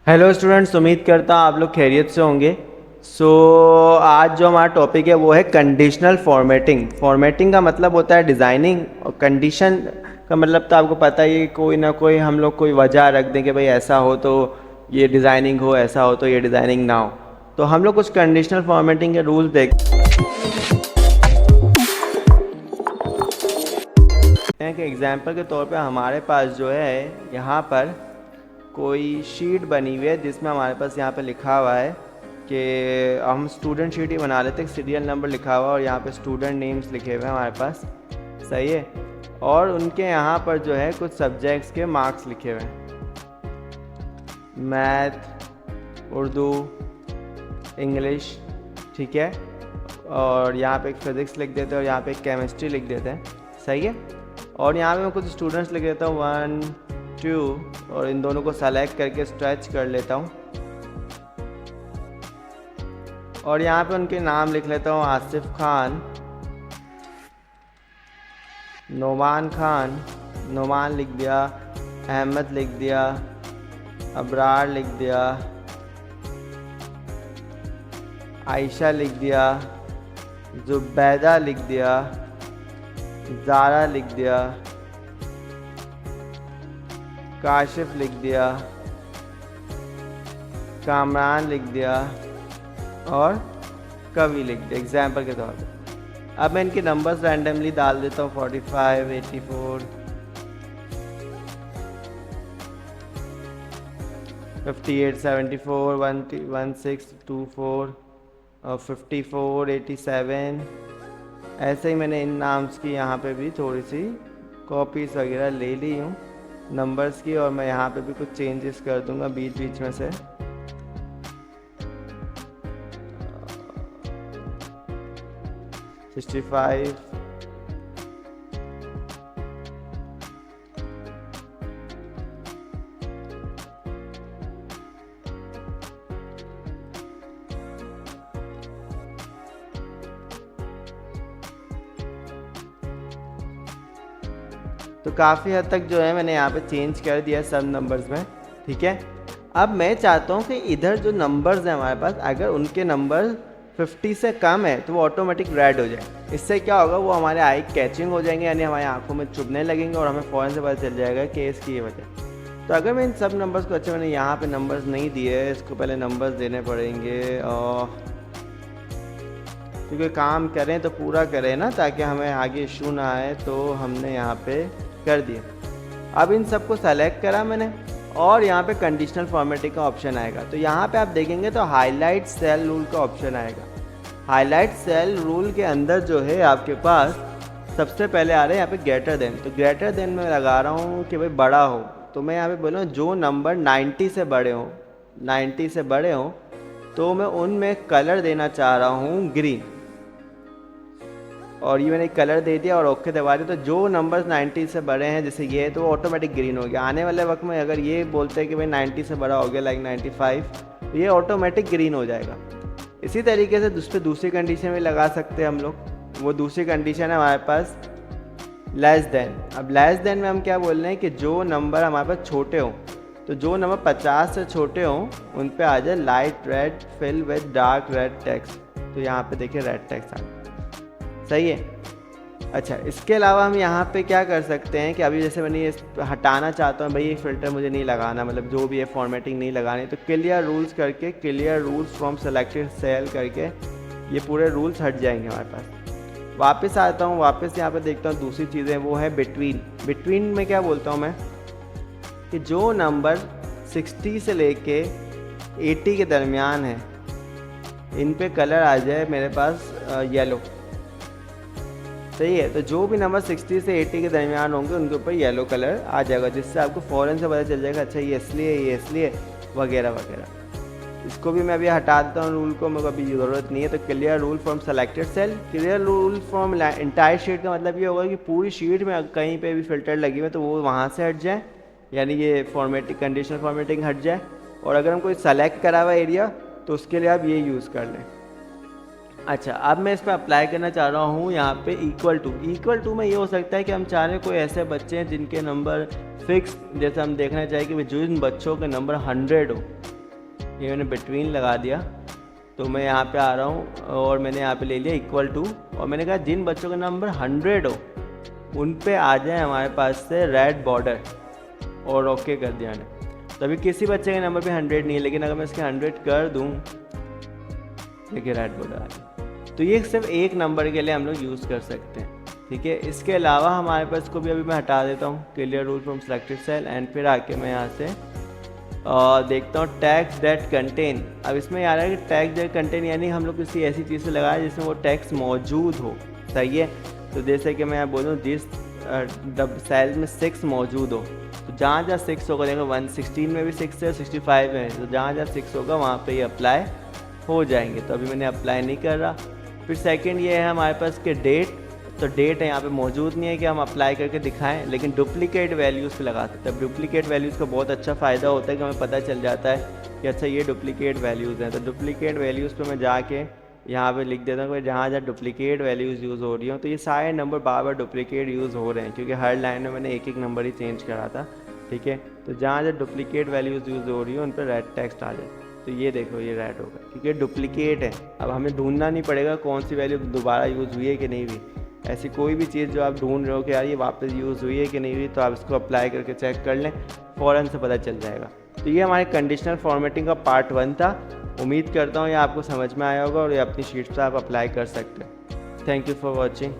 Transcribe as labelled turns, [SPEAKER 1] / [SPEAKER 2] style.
[SPEAKER 1] Hello students, उम्मीद करता हूँ आप लोग खैरियत से होंगे। आज जो हमारा टॉपिक है वो है कंडीशनल फॉर्मेटिंग। फॉर्मेटिंग का मतलब होता है डिज़ाइनिंग, और कंडीशन का मतलब तो आपको पता ही है, कोई ना कोई हम लोग कोई वजह रख दें कि भाई ऐसा हो तो ये डिज़ाइनिंग हो, ऐसा हो तो ये डिज़ाइनिंग ना हो। तो हम लोग कुछ कंडीशनल फॉर्मेटिंग के रूल्स देखते हैं कि एग्जाम्पल के तौर पे हमारे पास जो है यहाँ पर कोई शीट बनी हुई है जिसमें हमारे पास यहाँ पे लिखा हुआ है कि हम स्टूडेंट शीट ही बना लेते हैं। सीरियल नंबर लिखा हुआ है और यहाँ पे स्टूडेंट नेम्स लिखे हुए हैं हमारे पास, सही है। और उनके यहाँ पर जो है कुछ सब्जेक्ट्स के मार्क्स लिखे हुए हैं, मैथ, उर्दू, इंग्लिश, ठीक है। और यहाँ पे एक फिज़िक्स लिख देते हैं और यहाँ पे एक केमिस्ट्री लिख देते हैं, सही है। और यहाँ पे मैं कुछ स्टूडेंट्स लिख देता हूँ 1 2, और इन दोनों को सेलेक्ट करके स्ट्रेच कर लेता हूँ। और यहाँ पे उनके नाम लिख लेता हूँ, आसिफ खान, नोमान खान, नोमान लिख दिया, अहमद लिख दिया, अबरार लिख दिया, आयशा लिख दिया, जुबैदा लिख दिया, ज़ारा लिख दिया, काशिफ लिख दिया, कामरान लिख दिया और कवि लिख दिया एग्जाम्पल के तौर पे। अब मैं इनके नंबर्स रैंडमली डाल देता हूँ, 45, 84, 58, 74, 1624 और 54, 87। ऐसे ही मैंने इन नाम्स की यहाँ पे भी थोड़ी सी कॉपीज़ वगैरह ले ली हूँ नंबर्स की, और मैं यहाँ पे भी कुछ चेंजेस कर दूंगा बीच बीच में से। सिक्सटी फाइव, तो काफ़ी हद तक जो है मैंने यहाँ पे चेंज कर दिया सब नंबर्स में, ठीक है। अब मैं चाहता हूँ कि इधर जो नंबर्स हैं हमारे पास, अगर उनके नंबर 50 से कम है तो वो ऑटोमेटिक रेड हो जाए। इससे क्या होगा, वो हमारे आई कैचिंग हो जाएंगे, यानी हमारी आंखों में चुभने लगेंगे और हमें फ़ौरन से पता चल जाएगा कि इसकी ये वजह। तो अगर मैं इन सब नंबर्स को, अच्छा मैंने यहाँ पे नंबर्स नहीं दिए, इसको पहले नंबर्स देने पड़ेंगे, और क्योंकि काम करें तो पूरा करें ना, ताकि हमें आगे इशू ना आए, तो हमने यहाँ पे कर दिया। अब इन सबको सेलेक्ट करा मैंने, और यहाँ पे कंडीशनल फॉर्मेटिंग का ऑप्शन आएगा। तो यहाँ पे आप देखेंगे तो हाईलाइट सेल रूल का ऑप्शन आएगा। हाईलाइट सेल रूल के अंदर जो है आपके पास सबसे पहले आ रहे हैं यहाँ पे ग्रेटर देन। तो ग्रेटर देन में लगा रहा हूँ कि भाई बड़ा हो, तो मैं यहाँ पे बोल रहा हूँ जो नंबर 90 से बड़े हों, 90 से बड़े हों, तो मैं उनमें कलर देना चाह रहा हूँ ग्रीन, और ये मैंने कलर दे दिया और ओके दबा दिया। तो जो नंबर्स 90 से बड़े हैं जैसे ये, तो ऑटोमेटिक ग्रीन हो गया। आने वाले वक्त में अगर ये बोलते हैं कि भाई 90 से बड़ा हो गया, लाइक 95, तो ये ऑटोमेटिक ग्रीन हो जाएगा। इसी तरीके से दूसरी कंडीशन में लगा सकते हैं हम लोग। वो दूसरी कंडीशन है हमारे पास लेस देन। अब लेस देन में हम क्या बोल रहे हैं कि जो नंबर हमारे पास छोटे हों, तो जो नंबर 50 से छोटे हों उन पे आ जाए light red fill with dark red text. तो यहाँ पे देखिए रेड टेक्स्ट आ, सही है। अच्छा, इसके अलावा हम यहाँ पे क्या कर सकते हैं कि अभी जैसे मैंने ये हटाना चाहता हूँ, भाई ये फ़िल्टर मुझे नहीं लगाना, मतलब जो भी है फॉर्मेटिंग नहीं लगानी, तो क्लियर रूल्स करके, clear rules from selected cell करके ये पूरे रूल्स हट जाएंगे हमारे पास। वापस आता हूँ, वापस यहाँ पे देखता हूँ दूसरी चीज़ें, वो है बिटवीन। बिटवीन में क्या बोलता हूँ मैं कि जो नंबर 60 से लेके 80 के दरमियान है, इन पे कलर आ जाए मेरे पास येलो, सही है। तो जो भी नंबर 60 से 80 के दरमियान होंगे उनके ऊपर येलो कलर आ जाएगा, जिससे आपको फ़ौरन से पता चल जाएगा अच्छा ये इसलिए वगैरह वगैरह। इसको भी मैं अभी हटा देता हूँ रूल को, मेरे को अभी ज़रूरत नहीं है। तो clear rule from selected cell, clear rule from entire sheet का मतलब ये होगा कि पूरी शीट में कहीं पे भी फ़िल्टर लगी हुई तो वो वहाँ से हट जाए, यानी ये फॉर्मेटिंग, कंडीशनल फॉर्मेटिंग हट जाए। और अगर हम कोई सेलेक्ट करा हुआ एरिया तो उसके लिए आप ये यूज़ कर लें। अच्छा, अब मैं इस पर अप्लाई करना चाह रहा हूँ यहाँ पे इक्वल टू में ये हो सकता है कि हम चाह रहे हैं कोई ऐसे बच्चे हैं जिनके नंबर फिक्स, जैसे हम देखना चाहिए कि जिन बच्चों के नंबर 100 हो, ये मैंने बिटवीन लगा दिया। तो मैं यहाँ पे आ रहा हूँ और मैंने यहाँ पे ले लिया इक्वल टू, और मैंने कहा जिन बच्चों का नंबर 100 हो उन पे आ जाए हमारे पास से रेड बॉर्डर, और ओके कर दिया मैंने। तो अभी किसी बच्चे के नंबर पे 100 नहीं है, लेकिन अगर मैं इसके 100 कर दूँ, देखिए रेड बॉर्डर आ गया। तो ये सिर्फ एक नंबर के लिए हम लोग यूज़ कर सकते हैं, ठीक है। इसके अलावा हमारे पास को भी अभी मैं हटा देता हूँ, clear rule from selected cell, and फिर आके मैं यहाँ से देखता हूँ टैग्स दैट कंटेन। अब इसमें आ रहा है कि टैग्स दैट कंटेन यानी हम लोग किसी ऐसी चीज़ से लगाए जिसमें वो टैग्स मौजूद हो, सही है। तो जैसे कि मैं बोलूँ जिस सेल में 6 मौजूद हो, तो जहाँ जहाँ 6 होगा, देखो 116 में भी 6 है, 65 में, तो जहाँ जहाँ 6 होगा वहाँ पे ये अप्लाई हो जाएंगे। तो अभी मैंने अप्लाई नहीं कर रहा। फिर सेकंड ये है हमारे पास के डेट, तो डेट है यहाँ पे मौजूद नहीं है कि हम अप्लाई करके दिखाएं, लेकिन डुप्लीकेट वैल्यूज़ पे लगा सकते हैं। डुप्लीकेट वैल्यूज़ का बहुत अच्छा फ़ायदा होता है कि हमें पता चल जाता है कि अच्छा ये डुप्लीकेट वैल्यूज़ हैं। तो डुप्लीकेट वैल्यूज़ पे मैं जाके यहाँ पे लिख देता हूँ कि जहाँ जहाँ डुप्लीकेट वैल्यूज़ यूज़ हो रही हो, तो ये सारे नंबर बार बार डुप्लीकेट यूज़ हो रहे हैं, क्योंकि हर लाइन में मैंने एक एक नंबर ही चेंज करा था, ठीक है। तो जहाँ जहाँ डुप्लीकेट वैल्यूज़ यूज़ हो रही हो उन पर रेड टेक्स्ट आ जाए। तो ये देखो ये रेड होगा क्योंकि डुप्लीकेट है। अब हमें ढूंढना नहीं पड़ेगा कौन सी वैल्यू दोबारा यूज़ हुई है कि नहीं हुई। ऐसी कोई भी चीज़ जो आप ढूंढ रहे हो कि यार ये वापस यूज़ हुई है कि नहीं हुई, तो आप इसको अप्लाई करके चेक कर लें, फ़ौरन से पता चल जाएगा। तो ये हमारे कंडीशनल फॉर्मेटिंग का पार्ट 1 था। उम्मीद करता हूँ ये आपको समझ में आया होगा और ये अपनी शीट पर आप अप्लाई कर सकते हैं। Thank you for watching.